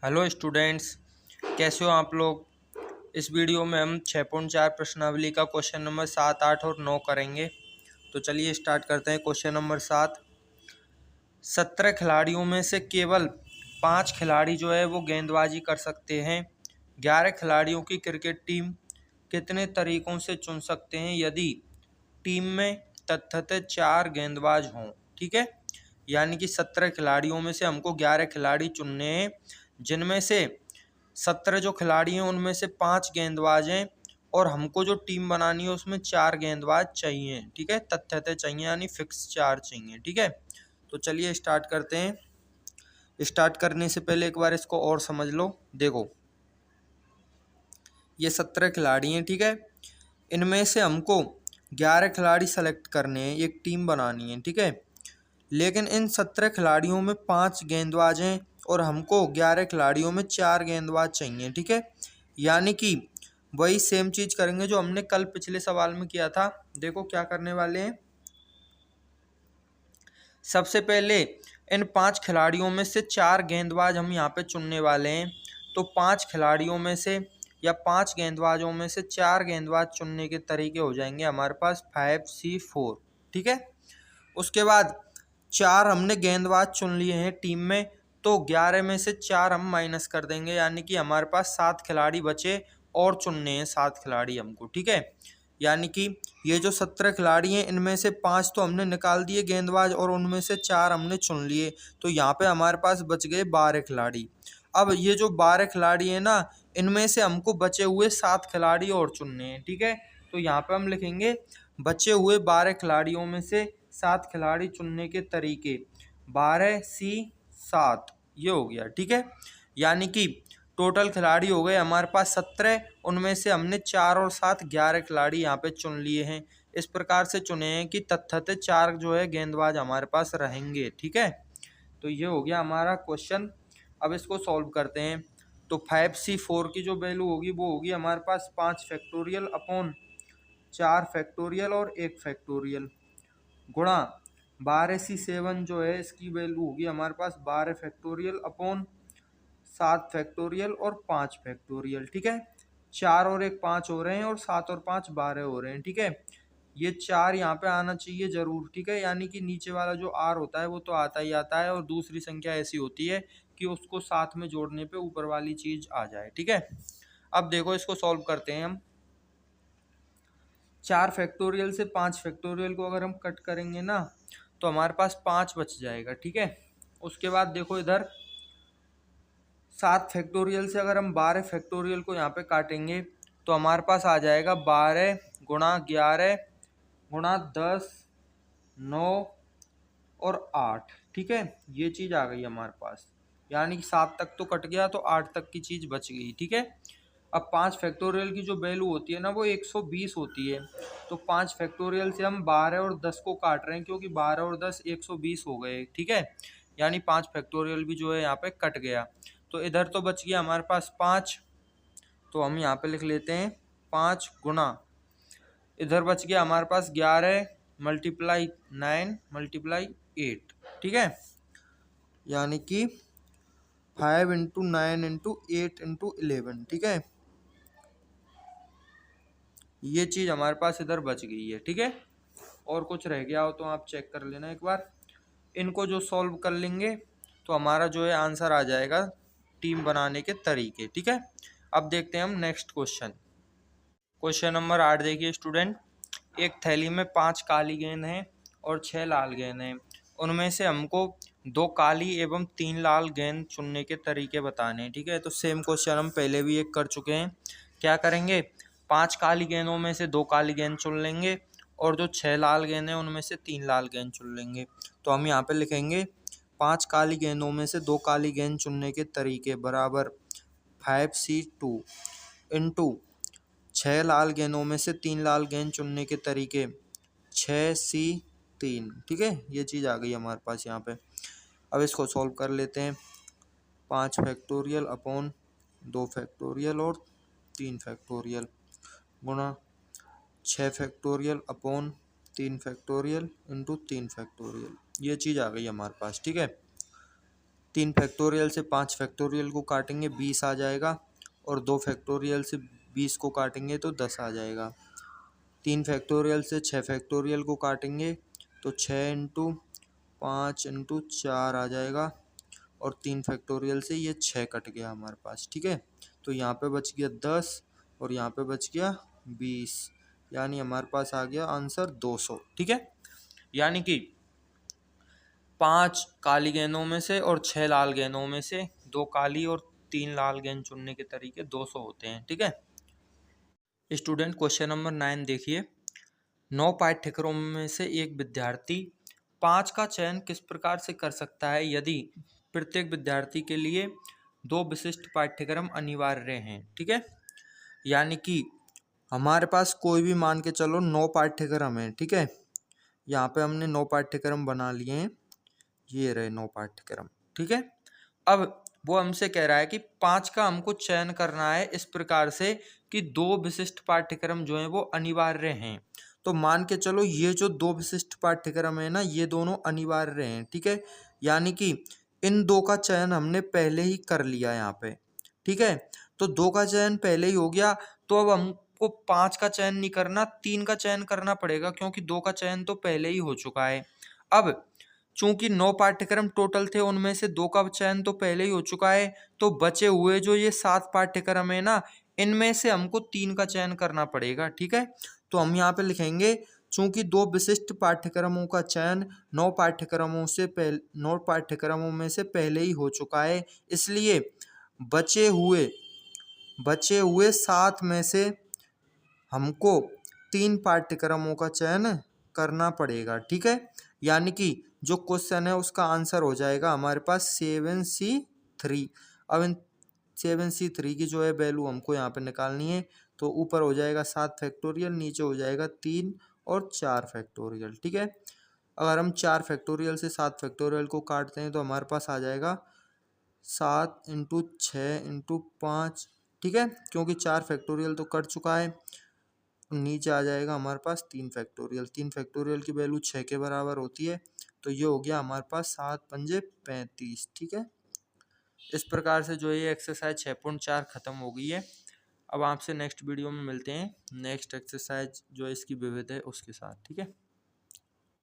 Hello students, कैसे हो आप लोग। इस वीडियो में हम 6.4 प्रश्नावली का क्वेश्चन नंबर 7, 8 और 9 करेंगे। तो चलिए स्टार्ट करते हैं। क्वेश्चन नंबर 7, 17 खिलाड़ियों में से केवल 5 खिलाड़ी जो है वो गेंदबाजी कर सकते हैं। 11 खिलाड़ियों की क्रिकेट टीम कितने तरीकों से चुन सकते हैं यदि टीम में तत्तः 4 गेंदबाज हों। ठीक है, यानी कि 17 खिलाड़ियों में से हमको 11 खिलाड़ी चुनने हैं, जिनमें से 17 जो खिलाड़ी हैं उनमें से 5 गेंदबाज हैं और हमको जो टीम बनानी है उसमें 4 गेंदबाज चाहिए। ठीक है, तथ्यतः चाहिए यानी फिक्स 4 चाहिए। ठीक है, तो चलिए स्टार्ट करते हैं। स्टार्ट करने से पहले एक बार इसको और समझ लो। देखो, ये 17 खिलाड़ी हैं। ठीक है, इनमें से हमको 11 खिलाड़ी सेलेक्ट करने हैं, एक टीम बनानी है। ठीक है, लेकिन इन 17 खिलाड़ियों में 5 गेंदबाज हैं और हमको 11 खिलाड़ियों में 4 गेंदबाज चाहिए। ठीक है, यानी कि वही सेम चीज करेंगे जो हमने कल पिछले सवाल में किया था। देखो क्या करने वाले हैं। सबसे पहले इन 5 खिलाड़ियों में से 4 गेंदबाज हम यहाँ पे चुनने वाले हैं। तो 5 खिलाड़ियों में से या 5 गेंदबाजों में से 4 गेंदबाज चुनने के तरीके हो जाएंगे हमारे पास 5C4। ठीक है, उसके बाद 4 हमने गेंदबाज चुन लिए हैं टीम में, तो 11 में से 4 हम माइनस कर देंगे, यानी कि हमारे पास 7 खिलाड़ी बचे और चुनने हैं 7 खिलाड़ी हमको। ठीक है, यानी कि ये जो 17 खिलाड़ी हैं इनमें से 5 तो हमने निकाल दिए गेंदबाज और उनमें से 4 हमने चुन लिए, तो यहाँ पे हमारे पास बच गए 12 खिलाड़ी। अब ये जो 12 खिलाड़ी हैं ना, इनमें से हमको बचे हुए 7 खिलाड़ी और चुनने हैं। ठीक है, तो यहाँ पे हम लिखेंगे बचे हुए 12 खिलाड़ियों में से 7 खिलाड़ी चुनने के तरीके, 12C7 ये हो गया। ठीक है, यानी कि टोटल खिलाड़ी हो गए हमारे पास 17, उनमें से हमने 4 और 7 11 खिलाड़ी यहाँ पे चुन लिए हैं। इस प्रकार से चुने हैं कि तत्तः 4 जो है गेंदबाज हमारे पास रहेंगे। ठीक है, तो ये हो गया हमारा क्वेश्चन। अब इसको सॉल्व करते हैं। तो 5C4 की जो वैल्यू होगी वो होगी हमारे पास 5 फैक्टोरियल अपॉन 4 फैक्टोरियल और 1 फैक्टोरियल गुणा 12C7 जो है इसकी वैल्यू होगी हमारे पास 12 फैक्टोरियल अपॉन 7 फैक्टोरियल और 5 फैक्टोरियल। ठीक है, 4 और 1 5 हो रहे हैं और 7 और 5 12 हो रहे हैं। ठीक है, ये 4 यहाँ पे आना चाहिए जरूर। ठीक है, यानी कि नीचे वाला जो R होता है वो तो आता ही आता है और दूसरी संख्या ऐसी होती है कि उसको साथ में जोड़ने पे ऊपर वाली चीज आ जाए। ठीक है, अब देखो इसको सॉल्व करते हैं हम। 4 फैक्टोरियल से 5 फैक्टोरियल को अगर हम कट करेंगे ना तो हमारे पास 5 बच जाएगा। ठीक है, उसके बाद देखो इधर 7 फैक्टोरियल से अगर हम 12 फैक्टोरियल को यहाँ पे काटेंगे तो हमारे पास आ जाएगा 12 गुणा 11 गुणा 10 9 और 8। ठीक है, ये चीज आ गई हमारे पास, यानी कि 7 तक तो कट गया तो 8 तक की चीज बच गई। ठीक है, अब 5 फैक्टोरियल की जो वैल्यू होती है ना वो 120 होती है। तो 5 फैक्टोरियल से हम 12 और 10 को काट रहे हैं क्योंकि 12 और 10 120 हो गए। ठीक है, यानी 5 फैक्टोरियल भी जो है यहाँ पे कट गया। तो इधर तो बच गया हमारे पास 5, तो हम यहाँ पे लिख लेते हैं 5 गुना, इधर बच गया हमारे पास 11 मल्टीप्लाई 9 मल्टीप्लाई 8। ठीक है, यानी कि 5 इंटू 9 इंटू 8 इंटू 11। ठीक है, ये चीज हमारे पास इधर बच गई है। ठीक है, और कुछ रह गया हो तो आप चेक कर लेना एक बार। इनको जो सॉल्व कर लेंगे तो हमारा जो है आंसर आ जाएगा टीम बनाने के तरीके। ठीक है, अब देखते हैं हम नेक्स्ट क्वेश्चन। क्वेश्चन नंबर 8 देखिए स्टूडेंट, एक थैली में 5 काली गेंद हैं और 6 लाल गेंद हैं। उनमें से हमको 2 काली एवं 3 लाल गेंद चुनने के तरीके बताने हैं। ठीक है, तो सेम क्वेश्चन हम पहले भी एक कर चुके हैं। क्या करेंगे, 5 काली गेंदों में से 2 काली गेंद चुन लेंगे और जो 6 लाल गेंद हैं उनमें से 3 लाल गेंद चुन लेंगे। तो हम यहाँ पे लिखेंगे 5 काली गेंदों में से 2 काली गेंद चुनने के तरीके बराबर 5C2 इंटू 6 लाल गेंदों में से 3 लाल गेंद चुनने के तरीके 6C3। ठीक है, ये चीज़ आ गई हमारे पास यहाँ पे। अब इसको सॉल्व कर लेते हैं। 5 फैक्टोरियल अपॉन 2 फैक्टोरियल और 3 फैक्टोरियल गुणा 6 factorial upon 3 factorial into 3 factorial, ये चीज़ आ गई हमारे पास। ठीक है, 3 फैक्टोरियल से 5 फैक्टोरियल को काटेंगे 20 आ जाएगा, और 2 फैक्टोरियल से 20 को काटेंगे तो 10 आ जाएगा। 3 फैक्टोरियल से 6 फैक्टोरियल को काटेंगे तो 6 इंटू 5 इंटू 4 आ जाएगा, और 3 फैक्टोरियल से ये 6 कट गया हमारे पास, ठीक है। तो यहाँ पे बच गया 10 और यहाँ पे बच गया 20, यानी हमारे पास आ गया आंसर 200, ठीक है। यानी कि 5 काली गेंदों में से और 6 लाल गेंदों में से 2 काली और 3 लाल गेंद चुनने के तरीके 200 होते हैं, ठीक है। स्टूडेंट क्वेश्चन नंबर 9 देखिए। 9 पाठ्यक्रमों में से एक विद्यार्थी 5 का चयन किस प्रकार से कर सकता है यदि प्रत्येक विद्यार्थी के लिए 2 विशिष्ट पाठ्यक्रम अनिवार्य हैं, ठीक है। यानी कि हमारे पास कोई भी मान के चलो 9 पाठ्यक्रम है, ठीक है। यहाँ पे हमने 9 पाठ्यक्रम बना लिए हैं, ये रहे 9 पाठ्यक्रम, ठीक है। अब वो हमसे कह रहा है कि 5 का हमको चयन करना है इस प्रकार से कि 2 विशिष्ट पाठ्यक्रम जो हैं वो अनिवार्य हैं। तो मान के चलो ये जो 2 विशिष्ट पाठ्यक्रम है ना, ये दोनों अनिवार्य हैं, ठीक है। यानी कि इन 2 का चयन हमने पहले ही कर लिया यहाँ पे, ठीक है। तो 2 का चयन पहले ही हो गया, तो अब हमको 5 का चयन नहीं करना, 3 का चयन करना पड़ेगा, क्योंकि 2 का चयन तो पहले ही हो चुका है। अब चूंकि 9 पाठ्यक्रम टोटल थे, उनमें से 2 का चयन तो पहले ही हो चुका है, तो बचे हुए जो ये 7 पाठ्यक्रम है ना, इनमें से हमको 3 का चयन करना पड़ेगा, ठीक है। तो हम यहाँ पे लिखेंगे चूंकि 2 विशिष्ट पाठ्यक्रमों का चयन 9 पाठ्यक्रमों में से पहले ही हो चुका है, इसलिए बचे हुए 7 में से हमको 3 पाठ्यक्रमों का चयन करना पड़ेगा, ठीक है। यानी कि जो क्वेश्चन है उसका आंसर हो जाएगा हमारे पास 7C3। अब इन 7C3 की जो है वैल्यू हमको यहाँ पे निकालनी है, तो ऊपर हो जाएगा 7 फैक्टोरियल, नीचे हो जाएगा 3 और 4 फैक्टोरियल, ठीक है। अगर हम 4 फैक्टोरियल से 7 फैक्टोरियल को काटते हैं तो हमारे पास आ जाएगा 7 इंटू 6 इंटू 5, ठीक है, क्योंकि 4 फैक्टोरियल तो कट चुका है। नीचे आ जाएगा हमारे पास 3 फैक्टोरियल, 3 फैक्टोरियल की वैल्यू 6 के बराबर होती है, तो ये हो गया हमारे पास 7 पंजे 35, ठीक है। इस प्रकार से जो ये एक्सरसाइज 6.4 खत्म हो गई है। अब आपसे नेक्स्ट वीडियो में मिलते हैं नेक्स्ट एक्सरसाइज जो इसकी विविध है उसके साथ, ठीक है।